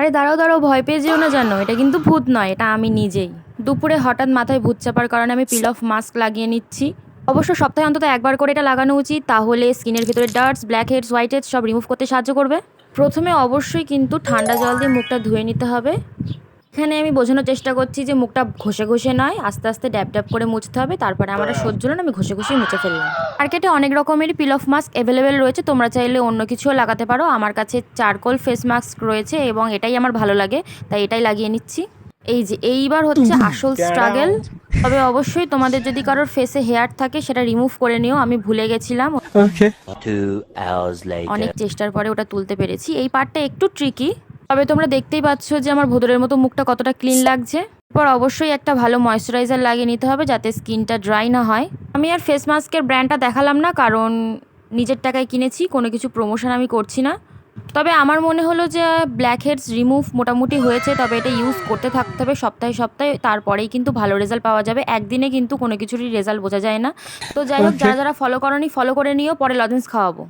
আরে দাঁড়াও দাঁড়াও, ভয় পেয়ে যেও না, জানো এটা কিন্তু ভূত নয়, এটা আমি নিজেই। দুপুরে হঠাৎ মাথায় ভূত চাপার কারণে আমি পিল অফ মাস্ক লাগিয়ে নিচ্ছি। অবশ্য সপ্তাহে অন্তত একবার করে এটা লাগানো উচিত, তাহলে স্কিনের ভিতরে dirts, blackheads, whiteheads সব রিমুভ করতে সাহায্য করবে। প্রথমে অবশ্যই কিন্তু ঠান্ডা জল দিয়ে মুখটা ধুয়ে নিতে হবে। এখানে আমি বোঝানোর চেষ্টা করছি যে মুখটা ঘষে ঘষে নয়, আস্তে আস্তে ড্যাব ড্যাব করে মুছতে হবে। তারপরে আমার আর সহ্য হলো না, আমি ঘষে ঘষেই মুছে ফেললাম। মার্কেটে অনেক রকমেরই পিল অফ মাস্ক অ্যাভেলেবেল রয়েছে, তোমরা চাইলে অন্য কিছুও লাগাতে পারো। আমার কাছে চারকোল ফেস মাস্ক রয়েছে এবং এটাই আমার ভালো লাগে, তাই এটাই লাগিয়ে নিচ্ছি। এই যে এইবার হচ্ছে আসল স্ট্রাগল। তবে অবশ্যই তোমাদের যদি কারোর ফেসে হেয়ার থাকে সেটা রিমুভ করে নিও, আমি ভুলে গেছিলাম। Okay. 2 hours অনেক later. চেষ্টার পরে ওটা তুলতে পেরেছি। এই পার্টটা একটু ট্রিকি, তবে তোমরা দেখতেই পাচ্ছ যে আমার ভোদরের মতো মুখটা কতটা ক্লিন লাগছে। এরপর অবশ্যই একটা ভালো ময়েশ্চারাইজার লাগিয়ে নিতে হবে যাতে স্কিনটা ড্রাই না হয়। আমি আর ফেস মাস্কের ব্র্যান্ডটা দেখালাম না, কারণ নিজের টাকায় কিনেছি, কোনো কিছু প্রমোশন আমি করছি না। তবে আমার মনে হলো যে ব্ল্যাক হেডস রিমুভ মোটামুটি হয়েছে, তবে এটা ইউজ করতে থাকতে হবে সপ্তাহে সপ্তাহে, তারপরেই কিন্তু ভালো রেজাল্ট পাওয়া যাবে। একদিনে কিন্তু কোনো কিছুরই রেজাল্ট বোঝা যায় না। তো যাই হোক, Okay. যারা যারা ফলো করনি ফলো করে নিও, পরে লজেন্স খাওয়াবো।